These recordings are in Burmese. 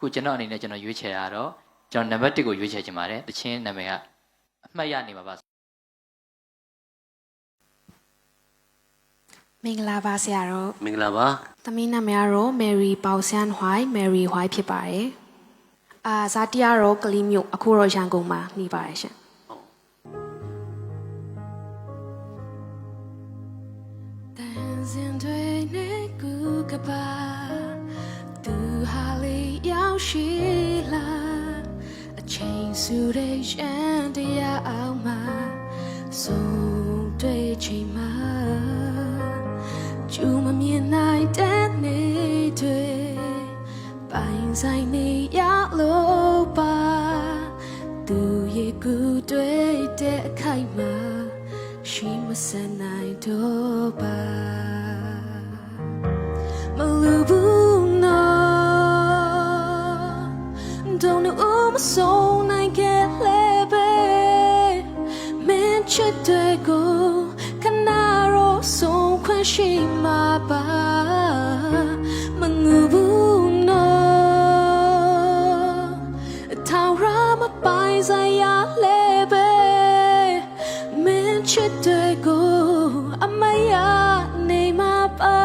ခုကျွန်တော်အနေနဲ့ကျွန်တော်ရွေးချယ်ရတော့ကျွန်တော်နံပါတ်1ကိုရွေးချယ်ချင်ပါတယ်တခြင်းနာမည်ကအမှတ်ရနေမှာပါမင်္ဂလာပါဆရာတော်မင်္ဂလာပါသမီးနာမည်ကတော့ Mary Pausian White Mary White ဖြစ်ပါတယ်ဇာတိကတော့ကလေးမျိုးအခုတော့ရန်ကုန်မှာနေပါတယ်ရှင်တန်စင်တွေနဲ့ကူကပါသူဟာလေးရောက်ရှိလာအချိန်စုတဲ့ရန်တရားအောင်မှာဆုံးတွေ့ချိန်မှာကျူမမြင်နိုင်တဲ့နေတွေပိုင်ဆိုင်နေရလို့ပါသူရဲ့ကူတွေ့တဲ့အခိုက်မှာရှိမစနိုင်တော့ပါမလူဘူးနော်don't know မဆုံးနိုင်ခဲ့လေပဲမင်းချစ်တဲ့ကိုခဏတော့ဆုံးခွင့်ရှိမှာပါမငူဘူးနော်ထောင်ရမပိုင်ဆိုင်ရလေပဲမင်းချစ်တဲ့ကိုအမရနေမှာပါ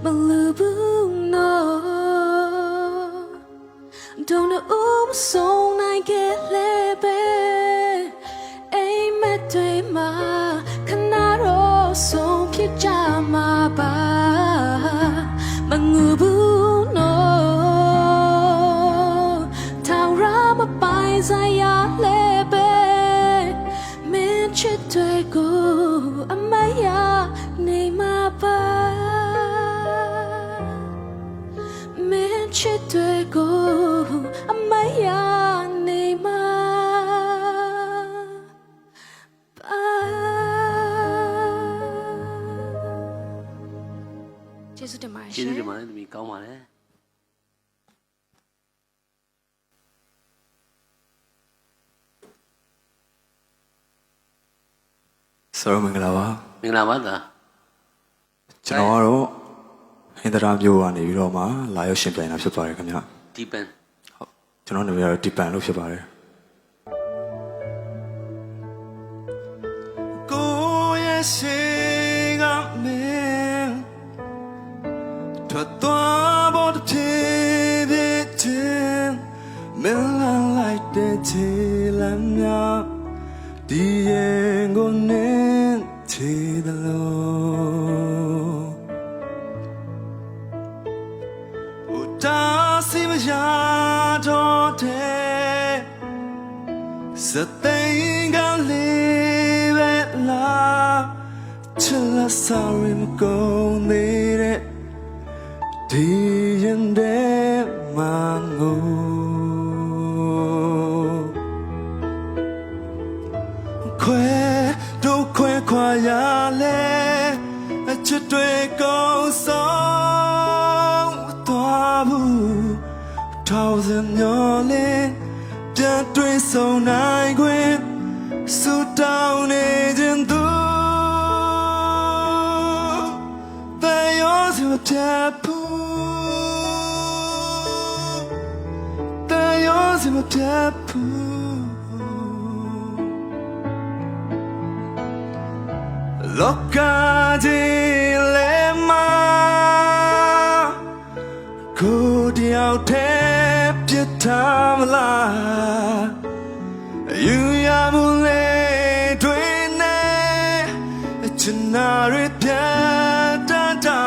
မလူဘူးနော်don't know မဆုံးနိုင်ခဲ့လေပဲအိမ်မက်တွေမှာခဏတော့ဆုံးဖြစ်ကြမှာပါမငူဘူးနော်ထောင်ရမပိုင်ဆိုင်ရလေပဲမင်းချစ်တွေကိုအမရနေမှာပါမင်းချစ်တွေကိုအမရနေမှာပါကျေးဇူးတင်ပါတယ်ကျေးဇူးတင်ပါတယ်သမီးကောင်းပါတယ်ဆရာမင်္ဂလာပါမင်္ဂလာပါသားကျွန်တော်ကတော့ဟင်္ဒရာမျိုးကနေပြီးတော့မှလာရောက်ရှင်ပြိုင်တာဖြစ်ပါတယ်ခင်ဗျဒီပန်ဟုတ်ကျွန်တော်နာမည်ကတော့ဒီပန်လို့ဖြစ်ပါတယ်ကိုရဲ့ရှိကမင်းထွက်သွားဖို့တည်းတည်းမင်းလာလိုက်တဲ့ချီလမ်းများဒီရင်ကိုနေချီတယ်လို့တာစီမရတော့တဲ့စတဲ့ကလေးပဲလားချလာစားရမကုန်သေးတဲ့ဒီရင်တဲ့မငိုခွဲတို့ခွဲခွာရလဲအချစ်တွေကုန်ဆုံးသွားဘူးထောင်စမျောလင်းပြန်တွေ့ဆုံနိုင်ခွင့်ဆူတောင်းနေခြင်းသူแต่ย้อนสิมาပြတ်ဘူးแต่ย้อนสิมาပြတ်ဘူးလောကကြီးလဲမှာကိုတယောက်တည်းပြစ်ထားမလားယူရမှုလေတွေနဲ့ချင်နာရပြတ်တာ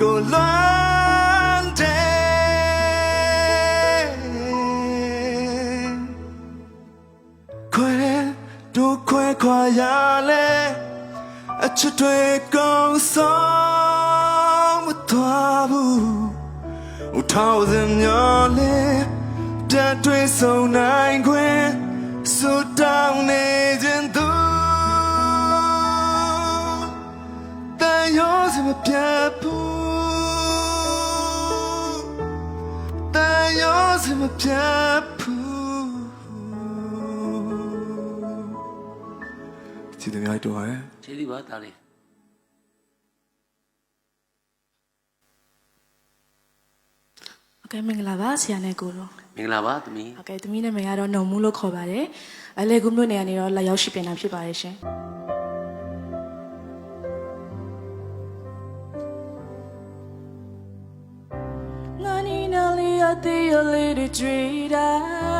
ကိုလွမ်းတဲ့ခွဲတို့ခွဲခွာရလဲအချစ်တွေကုန်ဆုံးမသွားဘူးထောင်စမျောလင်းပြန်တွေ့ဆုံနိုင်ခွင့်ဆူတောင်းနေခြင်းသူแต่ย้อนสิมาပြတ်ဘူးแต่ย้อนสิมาပြတ်ဘူးကျေးဇူးများတော်ပါတယ်ကျေးဇူးပါသားလေး ဆရာမင်္ဂလာပါကျွန်တော်ကတော့ဟင်္ဒရာမျိုးကနေပြီးတော့မှလာရောက်ရှင်ပြိုင်တာဖြစ်ပါတယ်ခင်ဗျဒီပန်ဟုတ်ကျွန်တော်နာမည်ကတော့ဒီပန်လို့ဖြစ်ပါတယ်ဒီပန်ဟုတ်ကျွန်တော်နာမည်ကတော့ဒီပန်လို့ဖြစ်ပါတယ်ဒီပန် โอเคမင်္ဂလာပါဆရာနဲ့ကိုတော့ မင်္ဂလာပါသမီး โอเคသမီးနာမည်ကတော့နှုံမှုလို့ခေါ်ပါတယ်အလေကူမြို့နယ်ကနေတော့လာရောက်ရှိပြန်တာဖြစ်ပါတယ်ရှင်ငါနီနာလီအသေးရလေးတွေတွေ့တို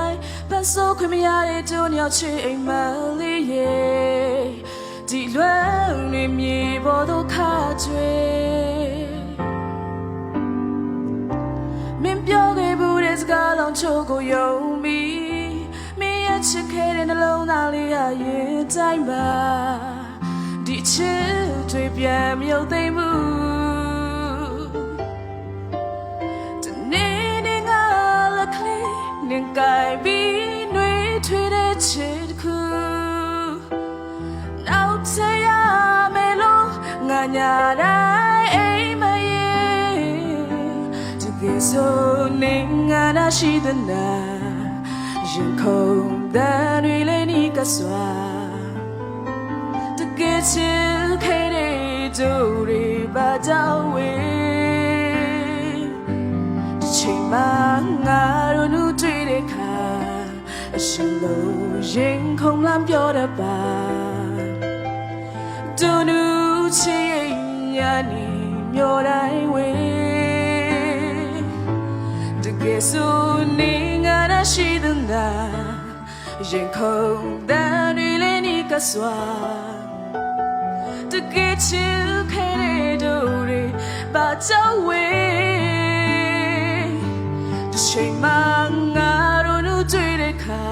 င်းပတ်စိုးခွင့်မရတဲ့ကျိုးညောက်ချစ်အိမ်မလေးရဲ့ဒီလွမ်းနေမြေပေါ်သို့ခါကျွေမင်းပြောခဲ့ဘူးတဲ့စကားလုံးချို့ကိုယုံပြီးမင်းရဲ့ချစ်ခဲ့တဲ့နှလုံးသားလေးဟာရင်တိုင်းပါဒီချစ်တွေပြန်မယုံသိမ့်ဘူးတနေ့နေ့ငါလက်ကလေးနင်ကိုင်ပြီးနှွေးထွေးတဲ့ချစ်တစ်ခုနောက်ထပ်ရမယ်လို့ငါညာတိုင်းအိမ်မရဲ့ဆိုနေငါနာရှိတဲ့နာရင်ခုန်တဲ့တွေလည်းနီးကစွာတကယ်ချစ်ခဲ့တဲ့သူတွေပါကြောက်ဝေးဒီချိန်မှာငါတို့နူးတွေ့တဲ့ခါအရှင်လို့ရင်ခုန်လမ်းပြောတတ်ပါသူနူးချစ်ရနေမျိုးတိုင်းဝေးque su ninga na shidunda yen khong da ni le ni ka swa to get you khere do re ba chau we the shame ma nga ro nu twi de kha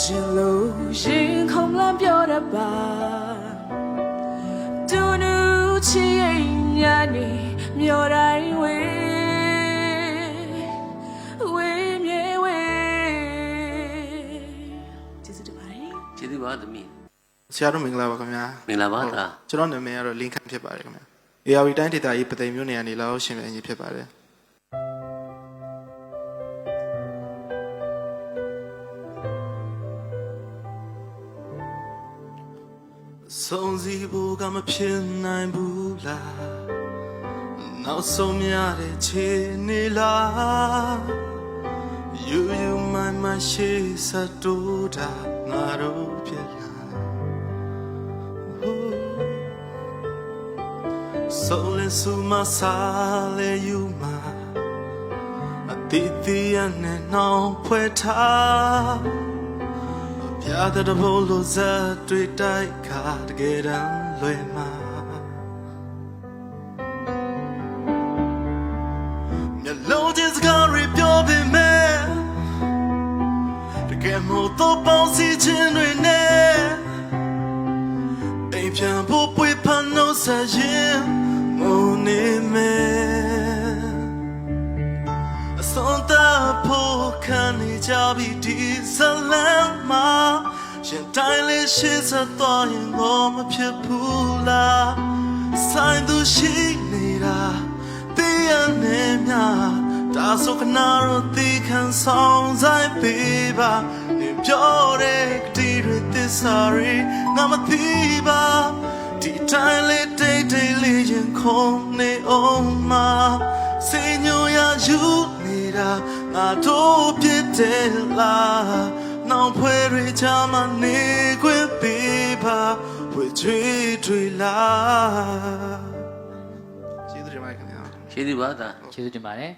yen lo yen khong lan pyo da ba tu nu chi yin nya ni myo dai weကျေးဇူးပါသမီး ဆရာတို့မင်္ဂလာပါခင်ဗျာ မင်္ဂလာပါသား ကျွန်တော်နာမည်ကတော့လင်းခန့်ဖြစ်ပါတယ်ခင်ဗျာ ARV တိုင်းဒေသကြီးပသိမ်မြို့နယ်ကနေလာရောက်ရှင်ပြန်ကြီးဖြစ်ပါတယ်ဆုံးစီဖို့ကမဖြစ်နိုင်ဘူးလားနောက်ဆုံးရတဲ့ခြေနေလားYou my my she satoda ngaro phela So le suma sale you ma atiti ane now phwe tha Pya da bolo za twi tai kha tge dan lwe ma Mya lo jin sgar ri pyo bin me Get more to bouncy children Ain't pian bo pui pan no sa yin Mo ne me A son ta po kan ni ja bi di sa lan ma Shin dai le shi sa twa yin ngo ma phit phu la Sai du shi ni da Ti an ne mya Da so kana ro ti kan song zai pe ba Ni pyo de ti ri ti sorry na ma ti ba Ti tai le dai dai le yin khong ne on ma Se nyo ya yu ni da na do pit de la Now pwe ri cha ma ni kwe pe ba Pwe chwe chwe la ကျေးဇူးတင်ပါတယ်ခင်ဗျာ ကျေးဇူးပါသား ကျေးဇူးတင်ပါတယ်